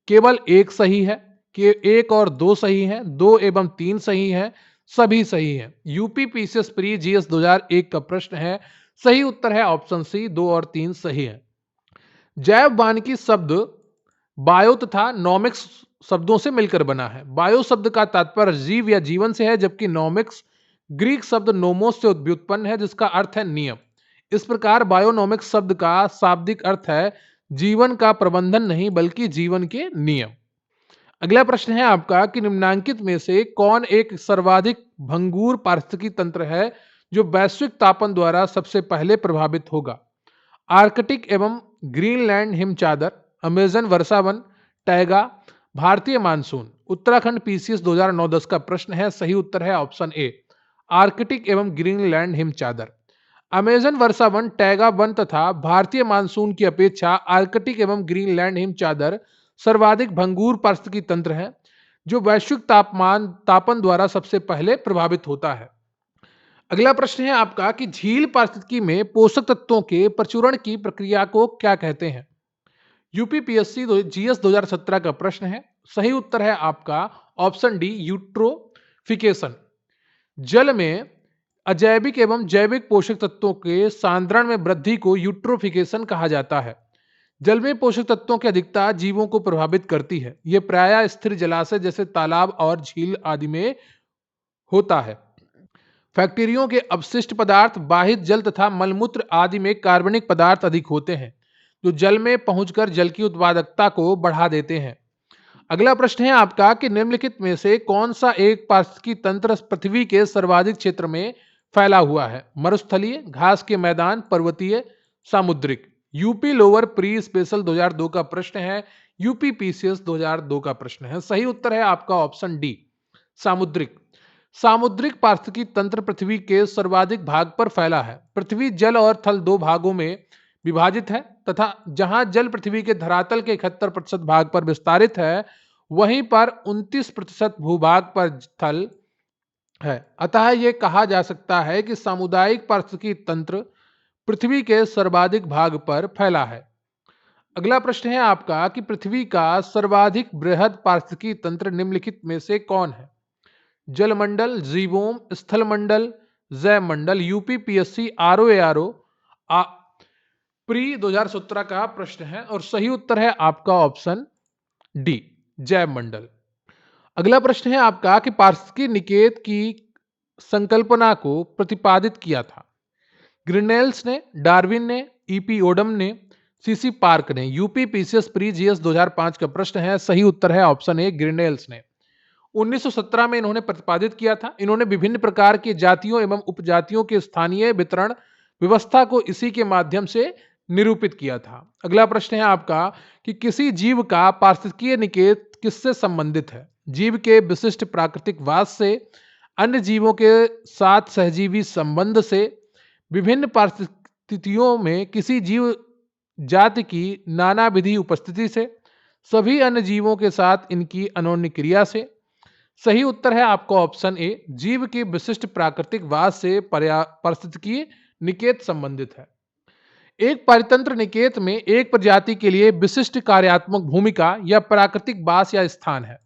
केवल एक सही है, कि एक और दो सही हैं, 2 एवं 3 सही हैं, सभी सही हैं। यूपी पीसीएस प्री जीएस 2001 का प्रश्न है। सही उत्तर है ऑप्शन सी, 2 और 3 सही है। जैव वानिकी शब्द बायो तथा नॉमिक्स शब्दों से मिलकर बना है। बायो शब्द का तात्पर्य जीव या जीवन से है, जबकि नॉमिक्स ग्रीक शब्द नोमोस से व्युत्पन्न है, जिसका अर्थ है नियम। इस प्रकार बायोनोमिक्स शब्द का शाब्दिक अर्थ है जीवन का प्रबंधन नहीं, बल्कि जीवन के नियम। अगला प्रश्न है आपका कि निम्नांकित में से कौन एक सर्वाधिक भंगुर पारिस्थितिकी तंत्र है जो वैश्विक तापन द्वारा सबसे पहले प्रभावित होगा? आर्कटिक एवं ग्रीनलैंड हिमचादर, अमेजन वर्षावन, टैगा, भारतीय मानसून। उत्तराखंड पीसीएस 2009-10 का प्रश्न है। सही उत्तर है ऑप्शन ए, आर्कटिक एवं ग्रीनलैंड हिमचादर। अमेजन वर्षावन, टैगा वन तथा भारतीय मानसून की अपेक्षा आर्कटिक एवं ग्रीनलैंड हिमचादर सर्वाधिक भंगुर पारिस्थितिकी तंत्र है जो वैश्विक तापन द्वारा सबसे पहले प्रभावित होता है। अगला प्रश्न है आपका कि झील पारिस्थितिकी में पोषक तत्वों के प्रचुरण की प्रक्रिया को क्या कहते हैं? यूपीपीएससी जीएस 2017 का प्रश्न है। सही उत्तर है आपका ऑप्शन डी, यूट्रोफिकेशन। जल में अजैविक एवं जैविक पोषक तत्वों के सांद्रण में वृद्धि को यूट्रोफिकेशन कहा जाता है। जल में पोषक तत्वों की अधिकता जीवों को प्रभावित करती है। यह प्रायः स्थिर जलाशय जैसे तालाब और झील आदि में होता है। फैक्ट्रियों के अपशिष्ट पदार्थ, बाहित जल तथा मलमूत्र आदि में कार्बनिक पदार्थ अधिक होते हैं, जो जल में पहुंचकर जल की उत्पादकता को बढ़ा देते हैं। अगला प्रश्न है आपका कि निम्नलिखित में से कौन सा एक पारिस्थितिकी तंत्र पृथ्वी के सर्वाधिक क्षेत्र में फैला हुआ है? मरुस्थलीय, घास के मैदान, पर्वतीय, सामुद्रिक। यूपी लोअर प्री स्पेशल 2002 का प्रश्न है। यूपी पीसीएस 2002 का प्रश्न है। सही उत्तर है आपका ऑप्शन डी, सामुद्रिक। सामुद्रिक पारिस्थितिकी तंत्र पृथ्वी के सर्वाधिक भाग पर फैला है। पृथ्वी जल और थल दो भागों में विभाजित है तथा जहां जल पृथ्वी के धरातल के 71% भाग पर विस्तारित है, वहीं पर 29% भूभाग पर थल है। अतः यह कहा जा सकता है कि सामुदायिक पारिस्थितिकी तंत्र पृथ्वी के सर्वाधिक भाग पर फैला है। अगला प्रश्न है आपका कि पृथ्वी का सर्वाधिक बृहद पारिस्थितिकी तंत्र निम्नलिखित में से कौन है? जलमंडल, जीवोम, स्थलमंडल, जैवमंडल। यूपी पीएससी आरओ प्री 2017 का प्रश्न है और सही उत्तर है आपका ऑप्शन डी, जैव मंडल। अगला प्रश्न है आपका कि पार्सकी निकेत की संकल्पना को प्रतिपादित किया था। ग्रिनेल्स ने, डार्विन ने, ईपी ओडम ने, सीसी पार्क ने। यूपी पीसीएस प्री जीएस 2005 का प्रश्न है, सही उत्तर है ऑप्शन ए, ग्रिनेल्स ने। 1917 में इन्होंने प्रतिपादित किया था। इन्होंने विभिन्न प्रकार की जातियों एवं उपजातियों के स्थानीय वितरण व्यवस्था को इसी के माध्यम से निरूपित किया था। अगला प्रश्न है आपका कि किसी जीव का पारिस्थितिकीय निकेत किससे संबंधित है? जीव के विशिष्ट प्राकृतिक वास से, अन्य जीवों के साथ सहजीवी संबंध से, विभिन्न परिस्थितियों में किसी जीव जाति की नानाविधि उपस्थिति से, सभी अन्य जीवों के साथ इनकी अनोन्य क्रिया से। सही उत्तर है आपका ऑप्शन ए, जीव के विशिष्ट प्राकृतिक वास से पारिस्थितिकीय निकेत संबंधित है। एक पारितंत्र निकेत में एक प्रजाति के लिए विशिष्ट कार्यात्मक भूमिका या प्राकृतिक वास या स्थान है।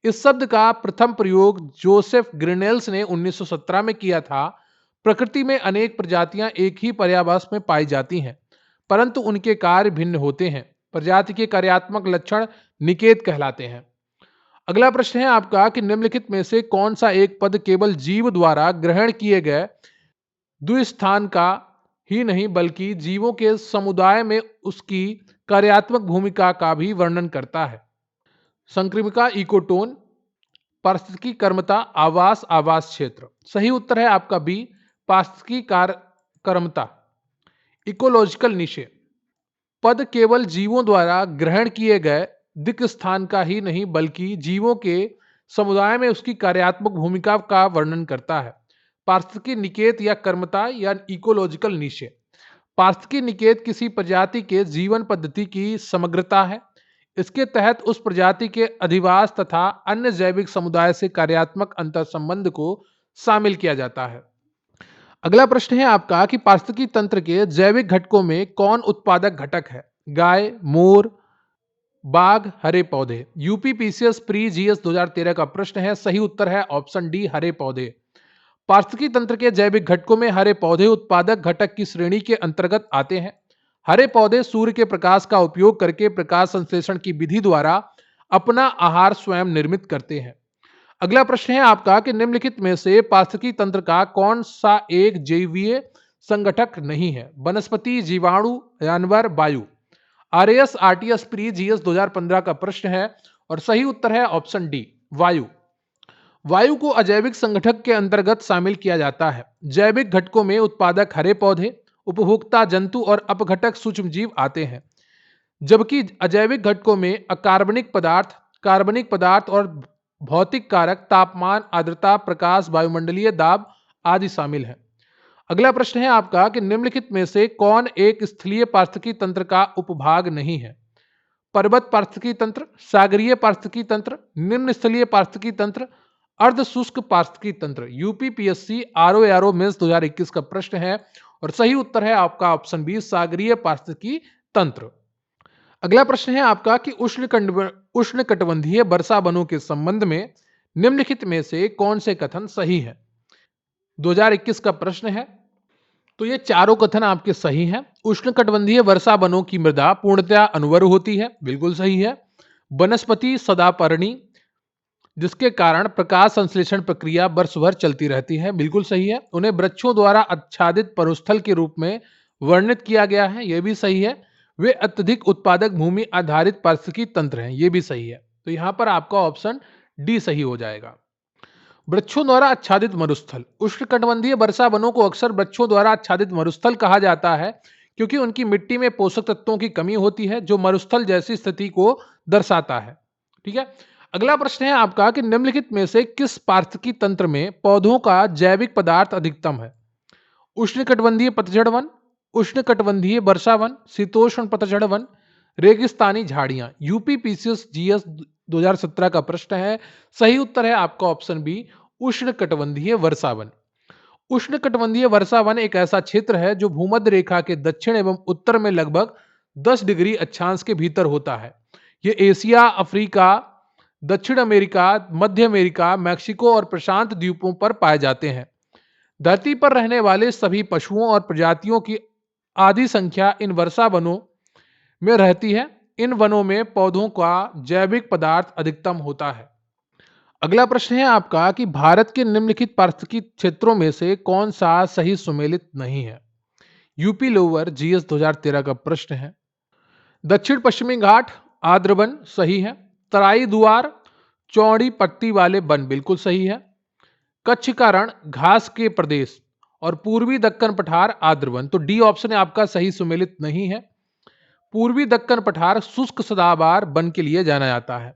इस शब्द का प्रथम प्रयोग जोसेफ ग्रिनेल्स ने 1917 में किया था। प्रकृति में अनेक प्रजातियां एक ही पर्यावास में पाई जाती हैं, परंतु उनके कार्य भिन्न होते हैं। प्रजाति के कार्यात्मक लक्षण निकेत कहलाते हैं। अगला प्रश्न है आपका कि निम्नलिखित में से कौन सा एक पद केवल जीव द्वारा ग्रहण किए गए द्विस्थान का ही नहीं बल्कि जीवों के समुदाय में उसकी कार्यात्मक भूमिका का भी वर्णन करता है? संक्रामिका, इकोटोन, पारिस्थितिकी कर्मता, आवास, आवास क्षेत्र। सही उत्तर है आपका बी, पारिस्थितिकी कर्मता, इकोलॉजिकल निशे। पद केवल जीवों द्वारा ग्रहण किए गए दिक् स्थान का ही नहीं बल्कि जीवों के समुदाय में उसकी कार्यात्मक भूमिका का वर्णन करता है। पारिस्थितिकी निकेत या कर्मता या इकोलॉजिकल निशे। पारिस्थितिकी निकेत किसी प्रजाति के जीवन पद्धति की समग्रता है। इसके तहत उस प्रजाति के अधिवास तथा अन्य जैविक समुदाय से कार्यात्मक अंतर संबंध को शामिल किया जाता है। अगला प्रश्न है आपका कि पारिस्थितिकी तंत्र के जैविक घटकों में कौन उत्पादक घटक है? गाय, मोर, बाघ, हरे पौधे। यूपी पीसीएस प्री जीएस 2013 का प्रश्न है, सही उत्तर है ऑप्शन डी, हरे पौधे। पारिस्थितिकी तंत्र के जैविक घटकों में हरे पौधे उत्पादक घटक की श्रेणी के अंतर्गत आते हैं। हरे पौधे सूर्य के प्रकाश का उपयोग करके प्रकाश संश्लेषण की विधि द्वारा अपना आहार स्वयं निर्मित करते हैं। अगला प्रश्न है आपका कि निम्नलिखित में से पारिस्थितिकी तंत्र का कौन सा एक जैवीय संगठक नहीं है? वनस्पति, जीवाणु, जानवर, वायु। आरएएस आरटीएस प्री जीएस 2015 का प्रश्न है और सही उत्तर है ऑप्शन डी, वायु। वायु को अजैविक संगठक के अंतर्गत शामिल किया जाता है। जैविक घटकों में उत्पादक हरे पौधे, उपभोक्ता जंतु और अपघटक सूक्ष्मजीव आते हैं, जबकि अजैविक घटकों में अकार्बनिक पदार्थ, कार्बनिक पदार्थ और भौतिक कारक, तापमान, आर्द्रता, प्रकाश, वायुमंडलीय दाब आदि शामिल हैं। अगला प्रश्न है आपका कि निम्नलिखित में से कौन एक स्थलीय पारिस्थितिकी तंत्र का उपभाग नहीं है? पर्वत पारिस्थितिकी तंत्र, सागरीय पारिस्थितिकी तंत्र, निम्न स्थलीय पारिस्थितिकी तंत्र, अर्ध शुष्क पारिस्थितिकी तंत्र। यूपीपीएससी आरओ मेंस 2021 का प्रश्न है और सही उत्तर है आपका ऑप्शन बी, सागरीय पारिस्थितिकी तंत्र। अगला प्रश्न है आपका कि उष्णकटिबंधीय वर्षा वनों के संबंध में निम्नलिखित में से कौन से कथन सही है? 2021 का प्रश्न है, तो ये चारों कथन आपके सही हैं। उष्णकटिबंधीय वर्षा वनों की मृदा पूर्णतया अनुवर्र होती है, बिल्कुल सही है। वनस्पति सदापर्णी, जिसके कारण प्रकाश संश्लेषण प्रक्रिया वर्ष भर चलती रहती है, बिल्कुल सही है। उन्हें वृक्षों द्वारा आच्छादित परुस्थल के रूप में वर्णित किया गया है, यह भी सही है। वे अत्यधिक उत्पादक भूमि आधारित पारिस्थितिकी तंत्र हैं, यह भी सही है। तो यहां पर आपका ऑप्शन डी सही हो जाएगा। वृक्षों द्वारा आच्छादित मरुस्थल। उष्णकटिबंधीय वर्षा वनों को अक्सर वृक्षों द्वारा आच्छादित मरुस्थल कहा जाता है क्योंकि उनकी मिट्टी में पोषक तत्वों की कमी होती है जो मरुस्थल जैसी स्थिति को दर्शाता है। ठीक है। अगला प्रश्न है आपका कि निम्नलिखित में से किस पारिस्थितिकी तंत्र में पौधों का जैविक पदार्थ अधिकतम है? उष्णकटिबंधीय पतझड़ वन, उष्णकटिबंधीय वर्षा वन, शीतोष्ण पतझड़ वन, रेगिस्तानी झाड़ियां। यूपी पीसीएस जीएस 2017 का प्रश्न है, सही उत्तर है आपका ऑप्शन बी, उष्णकटिबंधीय वर्षा वन। उष्णकटिबंधीय वर्षा वन एक ऐसा क्षेत्र है जो भूमध्य रेखा के दक्षिण एवं उत्तर में लगभग 10 डिग्री अक्षांश के भीतर होता है। यह एशिया, अफ्रीका, दक्षिण अमेरिका, मध्य अमेरिका, मैक्सिको और प्रशांत द्वीपों पर पाए जाते हैं। धरती पर रहने वाले सभी पशुओं और प्रजातियों की आधी संख्या इन वर्षा वनों में रहती है। इन वनों में पौधों का जैविक पदार्थ अधिकतम होता है। अगला प्रश्न है आपका कि भारत के निम्नलिखित पारिस्थितिक क्षेत्रों में से कौन सा सही सुमेलित नहीं है। यूपी लोअर जीएस 2013 का प्रश्न है। दक्षिण पश्चिमी घाट आर्द्र वन सही है। तराई दुआर चौड़ी पट्टी वाले वन बिल्कुल सही है। कच्छ का रण घास के प्रदेश और पूर्वी दक्कन पठार आर्द्र वन, तो डी ऑप्शन आपका सही सुमेलित नहीं है। पूर्वी दक्कन पठार शुष्क सदाबहार वन के लिए जाना जाता है।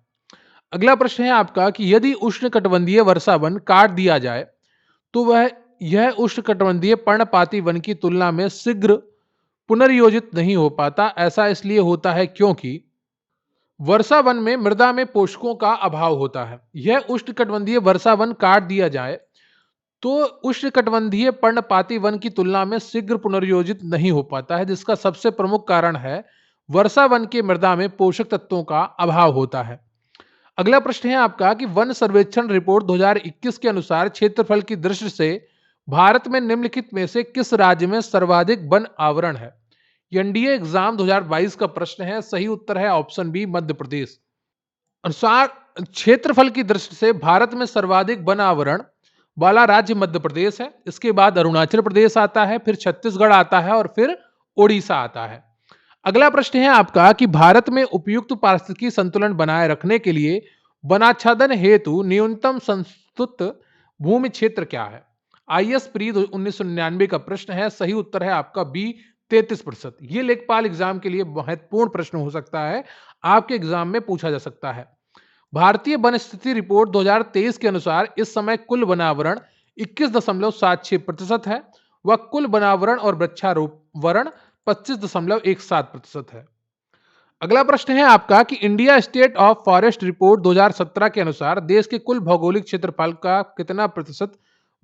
अगला प्रश्न है आपका कि यदि उष्णकटिबंधीय वर्षा वन काट दिया जाए तो वह यह उष्णकटिबंधीय पर्णपाती वन की तुलना में शीघ्र पुनर्योजित नहीं हो पाता। ऐसा इसलिए होता है क्योंकि वर्षा वन में मृदा में पोषकों का अभाव होता है। यह उष्णकटिबंधीय वर्षा वन काट दिया जाए तो उष्णकटिबंधीय पर्णपाती वन की तुलना में शीघ्र पुनर्योजित नहीं हो पाता है, जिसका सबसे प्रमुख कारण है वर्षा वन के मृदा में पोषक तत्वों का अभाव होता है। अगला प्रश्न है आपका कि वन सर्वेक्षण रिपोर्ट 2021 के अनुसार क्षेत्रफल की दृष्टि से भारत में निम्नलिखित में से किस राज्य में सर्वाधिक वन आवरण है। एनडीए एग्जाम 2022 का प्रश्न है। सही उत्तर है ऑप्शन बी मध्य प्रदेश। अनुसार क्षेत्रफल की दृष्टि से भारत में सर्वाधिक वन आवरण वाला राज्य मध्य प्रदेश है। इसके बाद अरुणाचल प्रदेश आता है, फिर छत्तीसगढ़ आता है और फिर ओडिशा आता है। अगला प्रश्न है आपका कि भारत में उपयुक्त पारिस्थितिकी संतुलन बनाए रखने के लिए वनाच्छादन हेतु न्यूनतम संस्तुत भूमि क्षेत्र क्या है। आईएएस प्री 1999 का प्रश्न है। सही उत्तर है आपका बी 33%। ये लेखपाल एग्जाम के लिए महत्वपूर्ण प्रश्न हो सकता है, आपके एग्जाम में पूछा जा सकता है। भारतीय वन स्थिति रिपोर्ट 2023 के अनुसार इस समय कुल वनावरण 21.76% है। वह कुल वनावरण और वृक्षारोपण 25.17% है। अगला प्रश्न है आपका कि India state of forest report 2017 के अनुसार देश के कुल भौगोलिक क्षेत्रफल का कितना प्रतिशत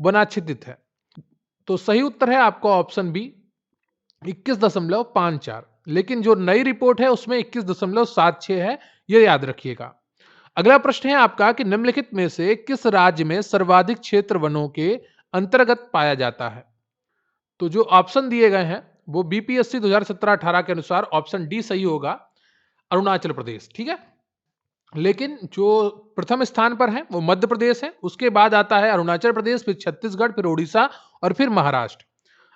वनाच्छादित है। तो सही उत्तर है आपका ऑप्शन बी 21.54। लेकिन जो नई रिपोर्ट है उसमें 21.76 है, यह याद रखिएगा। अगला प्रश्न है आपका कि निम्नलिखित में से किस राज्य में सर्वाधिक क्षेत्र वनों के अंतर्गत पाया जाता है। तो जो ऑप्शन दिए गए हैं वो बीपीएससी 2017-18 के अनुसार ऑप्शन डी सही होगा, अरुणाचल प्रदेश। ठीक है, लेकिन जो प्रथम स्थान पर है वो मध्य प्रदेश है, उसके बाद आता है अरुणाचल प्रदेश, फिर छत्तीसगढ़, फिर उड़ीसा और फिर महाराष्ट्र।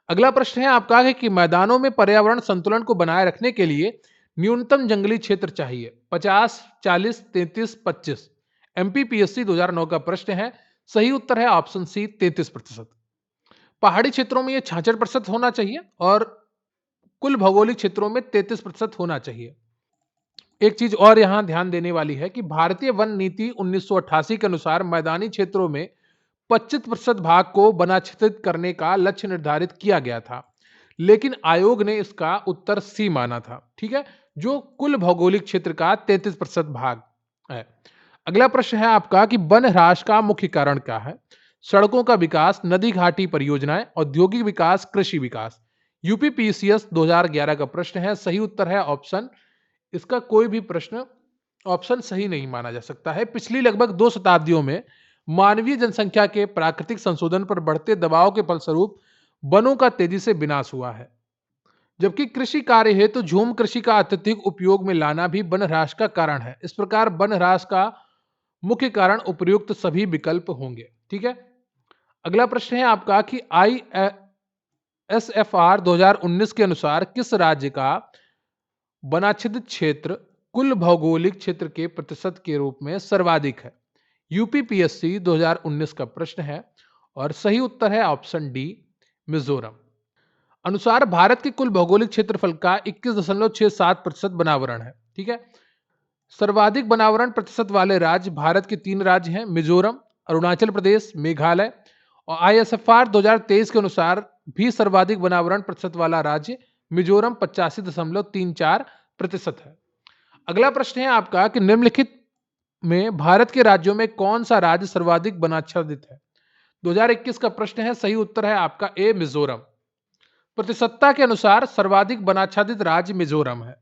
अगला प्रश्न है आपका है कि मैदानों में पर्यावरण संतुलन को बनाए रखने के लिए न्यूनतम जंगली क्षेत्र चाहिए 50, 40, 33, 25। एमपीपीएससी 2009 का प्रश्न है। सही उत्तर है ऑप्शन सी 33%। पहाड़ी क्षेत्रों में यह 66% होना चाहिए और कुल भौगोलिक क्षेत्रों में 33% होना चाहिए। एक चीज और यहां ध्यान देने वाली है कि भारतीय वन नीति 1988 के अनुसार मैदानी क्षेत्रों में 25% भाग को वनाच्छादित करने का लक्ष्य निर्धारित किया गया था, लेकिन आयोग ने इसका उत्तर सी माना था। ठीक है, जो कुल भौगोलिक क्षेत्र का 33% भाग है। अगला प्रश्न है आपका कि वन ह्रास का मुख्य कारण क्या है। सड़कों का विकास, नदी घाटी परियोजनाएं, औद्योगिक विकास, कृषि विकास। यूपीपीसीएस 2011 का प्रश्न है। सही उत्तर है ऑप्शन, इसका कोई भी प्रश्न ऑप्शन सही नहीं माना जा सकता है। पिछली लगभग 2 शताब्दियों में मानवीय जनसंख्या के प्राकृतिक संशोधन पर बढ़ते दबाव के फलस्वरूप वनों का तेजी से विनाश हुआ है, जबकि कृषि कार्य हेतु झूम कृषि का अत्यधिक उपयोग में लाना भी वन ह्रास का कारण है। इस प्रकार वन ह्रास का मुख्य कारण उपयुक्त सभी विकल्प होंगे। ठीक है, अगला प्रश्न है आपका कि आईएसएफआर 2019 के अनुसार किस राज्य का वनाच्छादित क्षेत्र कुल भौगोलिक क्षेत्र के प्रतिशत के रूप में सर्वाधिक है। यूपीपीएससी 2019 का प्रश्न है और सही उत्तर है ऑप्शन डी मिजोरम। अनुसार भारत के कुल भौगोलिक क्षेत्रफल का 21.67% वनावरण है। ठीक है, सर्वाधिक वनावरण प्रतिशत वाले राज्य भारत के 3 राज्य हैं, मिजोरम, अरुणाचल प्रदेश, मेघालय। और आईएसएफआर 2023 के अनुसार भी सर्वाधिक वनावरण प्रतिशत वाला राज्य मिजोरम 85.34% है। अगला प्रश्न है आपका कि निम्नलिखित में भारत के राज्यों में कौन सा राज्य सर्वाधिक वनाच्छादित है। 2021 का प्रश्न है। सही उत्तर है आपका ए मिजोरम। प्रतिशतता के अनुसार सर्वाधिक वनाच्छादित राज्य मिजोरम है,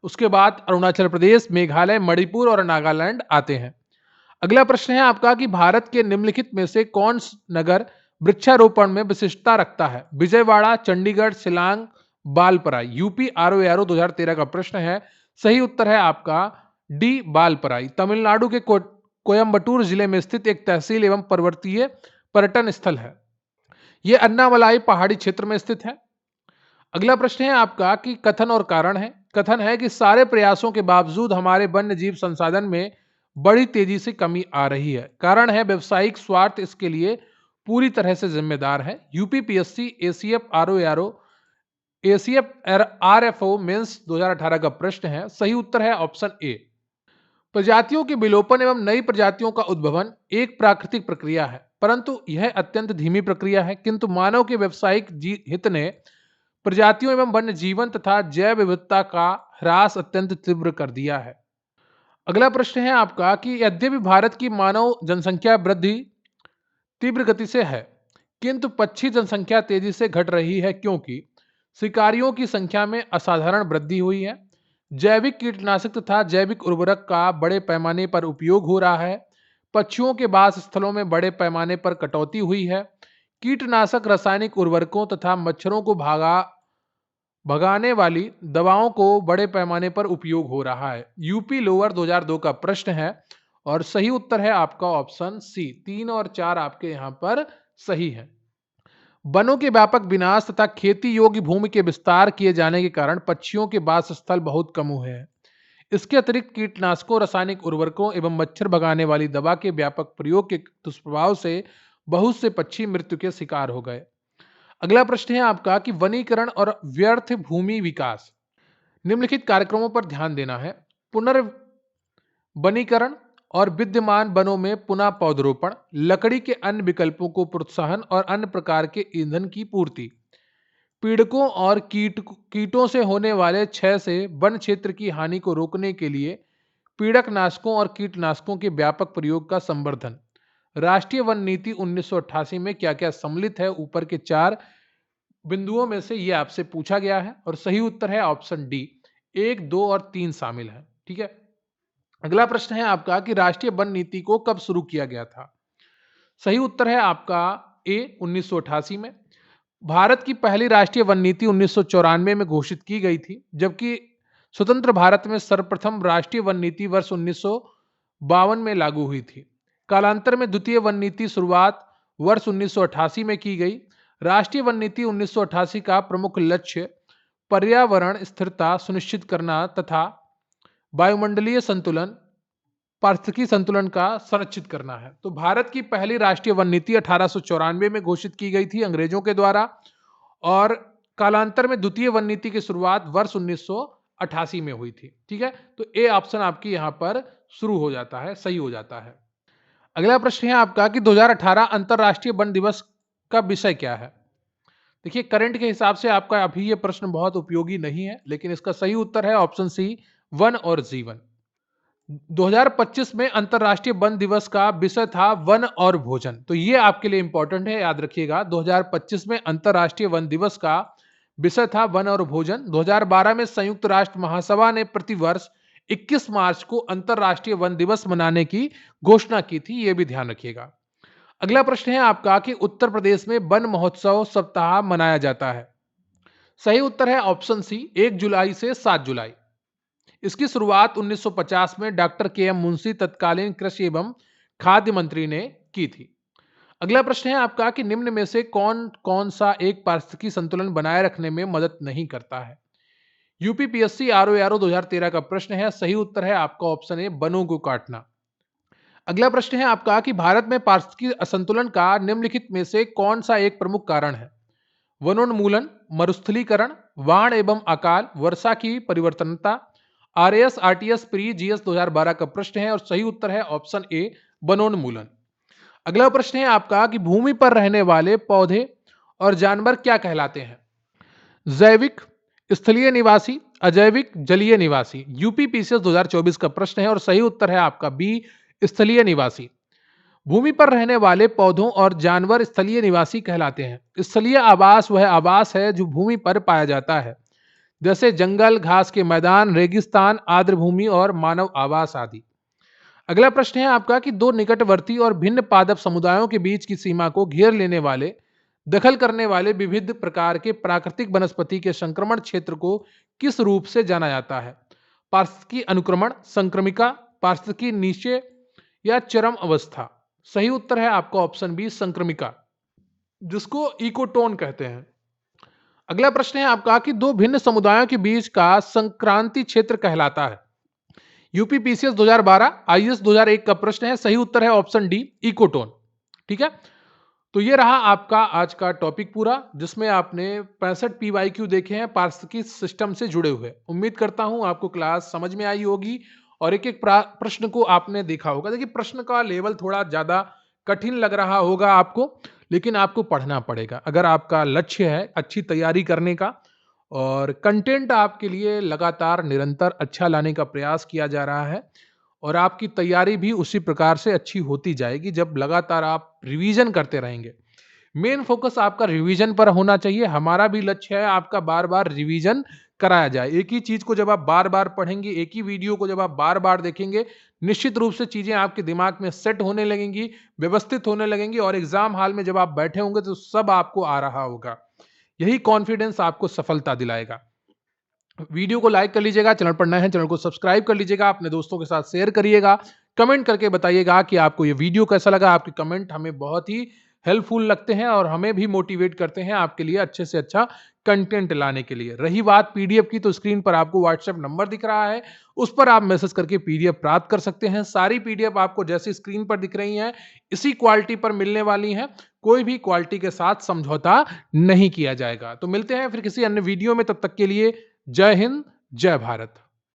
उसके बाद अरुणाचल प्रदेश, मेघालय, मणिपुर और नागालैंड आते हैं। अगला प्रश्न है आपका कि भारत के निम्नलिखित में से कौन नगर वृक्षारोपण में विशिष्टता रखता है। विजयवाड़ा, चंडीगढ़, शिलांग, बालपराई। यूपी आरओ 2013 का प्रश्न है। सही उत्तर है आपका डी बालपराई। तमिलनाडु के कोयम्बटूर जिले में स्थित एक तहसील एवं पर्वतीय पर्यटन स्थल है। यह अन्नामलाई पहाड़ी क्षेत्र में स्थित है। अगला प्रश्न है आपका कि कथन और कारण है। कथन है कि सारे प्रयासों के बावजूद हमारे वन्य जीव संसाधन में बड़ी तेजी से कमी आ रही है। कारण है व्यवसायिक स्वार्थ इसके लिए पूरी तरह से जिम्मेदार है। यूपीपीएससी एसीएफ आरएफओ मेंस 2018 का प्रश्न है। सही उत्तर है ऑप्शन ए। प्रजातियों के विलोपन एवं नई प्रजातियों का उद्भवन एक प्राकृतिक प्रक्रिया है, परंतु यह अत्यंत धीमी प्रक्रिया है। किंतु मानव के व्यावसायिक हित ने प्रजातियों एवं वन्य जीवन तथा जैव विविधता का ह्रास अत्यंत तीव्र कर दिया है। अगला प्रश्न है आपका कि यद्यपि भारत की मानव जनसंख्या वृद्धि तीव्र गति से है, किंतु पक्षी जनसंख्या तेजी से घट रही है, क्योंकि शिकारियों की संख्या में असाधारण वृद्धि हुई है। जैविक कीटनाशक तथा जैविक उर्वरक का बड़े पैमाने पर उपयोग हो रहा है। पक्षियों के वास स्थलों में बड़े पैमाने पर कटौती हुई है। कीटनाशक, रासायनिक उर्वरकों तथा मच्छरों को भगाने वाली दवाओं को बड़े पैमाने पर उपयोग हो रहा है। यूपी लोअर 2002 का प्रश्न है और सही उत्तर है आपका ऑप्शन सी। 3 और 4 आपके यहां पर सही है। वनों के व्यापक विनाश तथा खेती योग्य भूमि के विस्तार किए जाने के कारण पक्षियों के वास स्थल बहुत कम हुए हैं। इसके अतिरिक्त कीटनाशकों, रासायनिक उर्वरकों एवं मच्छर भगाने वाली दवा के व्यापक प्रयोग के दुष्प्रभाव से बहुत से पक्षी मृत्यु के शिकार हो गए। अगला प्रश्न है आपका कि वनीकरण और व्यर्थ भूमि विकास। निम्नलिखित कार्यक्रमों पर ध्यान देना है। पुनर्वनीकरण और विद्यमान वनों में पुनः पौधरोपण, लकड़ी के अन्य विकल्पों को प्रोत्साहन और अन्य प्रकार के ईंधन की पूर्ति, पीड़कों और कीटों से होने वाले क्षय से वन क्षेत्र की हानि को रोकने के लिए पीड़कनाशकों और कीटनाशकों के व्यापक प्रयोग का संवर्धन। राष्ट्रीय वन नीति 1988 में क्या क्या सम्मिलित है? ऊपर के 4 बिंदुओं में से यह आपसे पूछा गया है और सही उत्तर है ऑप्शन डी। 1, 2 और 3 शामिल है। ठीक है। अगला प्रश्न है आपका कि राष्ट्रीय वन नीति को कब शुरू किया गया था? सही उत्तर है आपका ए 1988 में। भारत की पहली राष्ट्रीय वन नीति 1994 में घोषित की गई थी, जबकि स्वतंत्र भारत में सर्वप्रथम राष्ट्रीय वन नीति वर्ष 1952 में लागू हुई थी। कालांतर में द्वितीय वन नीति शुरुआत वर्ष 1988 में की गई। राष्ट्रीय वन नीति 1988 का प्रमुख लक्ष्य पर्यावरण स्थिरता सुनिश्चित करना तथा वायुमंडलीय संतुलन, पारिस्थितिकी संतुलन का संरक्षित करना है। तो भारत की पहली राष्ट्रीय वन नीति 1894 में घोषित की गई थी अंग्रेजों के द्वारा और कालांतर में द्वितीय वन नीति की शुरुआत वर्ष 1988 में हुई थी। ठीक है, तो ए ऑप्शन आपकी यहां पर शुरू हो जाता है, सही हो जाता है। अगला प्रश्न है आपका कि 2018 अंतरराष्ट्रीय वन दिवस का विषय क्या है? देखिए, करंट के हिसाब से आपका अभी ये प्रश्न बहुत उपयोगी नहीं है, लेकिन इसका सही उत्तर है ऑप्शन सी, वन और जीवन। 2025 में अंतरराष्ट्रीय वन दिवस का विषय था वन और भोजन। तो ये आपके लिए इंपॉर्टेंट है, याद रखिएगा। 2025 में अंतरराष्ट्रीय वन दिवस का विषय था वन और भोजन। 2012 में संयुक्त राष्ट्र महासभा ने प्रतिवर्ष 21 मार्च को अंतरराष्ट्रीय वन दिवस मनाने की घोषणा की थी, यह भी ध्यान रखिएगा। अगला प्रश्न है आपका कि उत्तर प्रदेश में वन महोत्सव सप्ताह मनाया जाता है। सही उत्तर है ऑप्शन सी, 1 जुलाई से 7 जुलाई। इसकी शुरुआत 1950 में डॉक्टर के.एम. मुंशी तत्कालीन कृषि एवं खाद्य मंत्री ने की थी। अगला प्रश्न है आपका कि निम्न में से कौन कौन सा एक पारिस्थितिकी संतुलन बनाए रखने में मदद नहीं करता है? यूपीपीएससी आरओ 2013 का प्रश्न है। सही उत्तर है आपका ऑप्शन ए, वनों को काटना। अगला प्रश्न है आपका कि भारत में पारिस्थितिकी असंतुलन का निम्नलिखित में से कौन सा एक प्रमुख कारण है? वनोन्मूलन, मरुस्थलीकरण, बाढ़ एवं अकाल, वर्षा की परिवर्तनता, आरएस आरटीएस प्री जीएस 2012 का प्रश्न है और सही उत्तर है ऑप्शन ए, वनोन्मूलन। अगला प्रश्न है आपका कि भूमि पर रहने वाले पौधे और जानवर क्या कहलाते हैं? जैविक स्थलीय निवासी, अजैविक जलीय निवासी। यूपीपीसीएस 2024 का प्रश्न है और सही उत्तर है आपका बी, स्थलीय निवासी। भूमि पर रहने वाले पौधों और जानवर स्थलीय निवासी कहलाते हैं। स्थलीय आवास वह आवास है जो भूमि पर पाया जाता है, जैसे जंगल, घास के मैदान, रेगिस्तान, आर्द्र भूमि और मानव आवास आदि। अगला प्रश्न है आपका कि 2 निकटवर्ती और भिन्न पादप समुदायों के बीच की सीमा को घेर लेने वाले दखल करने वाले विविध प्रकार के प्राकृतिक वनस्पति के संक्रमण क्षेत्र को किस रूप से जाना जाता है? पारिस्थितिकी अनुक्रमण, संक्रमिका, पारिस्थितिकी नीचे या चरम अवस्था? सही उत्तर है आपका ऑप्शन बी, संक्रमिका, जिसको इकोटोन कहते हैं। अगला प्रश्न है आपका कि दो भिन्न समुदायों के बीच का संक्रांति क्षेत्र कहलाता है। यूपी पीसीएस 2012, आईएएस 2001 का प्रश्न है। सही उत्तर है ऑप्शन डी, इकोटोन। ठीक है, तो ये रहा आपका आज का टॉपिक पूरा, जिसमें आपने 65 पीवाईक्यू देखे हैं पारिस्थितिकी सिस्टम से जुड़े हुए। उम्मीद करता हूं आपको क्लास समझ में आई होगी और एक एक प्रश्न को आपने देखा होगा। देखिए, प्रश्न का लेवल थोड़ा ज्यादा कठिन लग रहा होगा आपको, लेकिन आपको पढ़ना पड़ेगा अगर आपका लक्ष्य है अच्छी तैयारी करने का और कंटेंट आपके लिए लगातार निरंतर अच्छा लाने का प्रयास किया जा रहा है और आपकी तैयारी भी उसी प्रकार से अच्छी होती जाएगी जब लगातार आप रिवीजन करते रहेंगे। मेन फोकस आपका रिवीजन पर होना चाहिए। हमारा भी लक्ष्य है आपका बार बार रिवीजन कराया जाए। एक ही चीज को जब आप बार बार पढ़ेंगे, एक ही वीडियो को जब आप बार बार देखेंगे, निश्चित रूप से चीजें आपके दिमाग में सेट होने लगेंगी, व्यवस्थित होने लगेंगी और एग्जाम हॉल में जब आप बैठे होंगे तो सब आपको आ रहा होगा। यही कॉन्फिडेंस आपको सफलता दिलाएगा। वीडियो को लाइक कर लीजिएगा, चैनल पर नए हैं चैनल को सब्सक्राइब कर लीजिएगा, अपने दोस्तों के साथ शेयर करिएगा, कमेंट करके बताइएगा कि आपको ये वीडियो कैसा लगा। आपके कमेंट हमें बहुत ही हेल्पफुल लगते हैं और हमें भी मोटिवेट करते हैं आपके लिए अच्छे से अच्छा कंटेंट लाने के लिए। रही बात पीडीएफ की, तो स्क्रीन पर आपको व्हाट्सएप नंबर दिख रहा है, उस पर आप मैसेज करके पीडीएफ प्राप्त कर सकते हैं। सारी पीडीएफ आपको जैसी स्क्रीन पर दिख रही हैं इसी क्वालिटी पर मिलने वाली हैं। कोई भी क्वालिटी के साथ समझौता नहीं किया जाएगा। तो मिलते हैं फिर किसी अन्य वीडियो में, तब तक के लिए जय हिंद, जय भारत।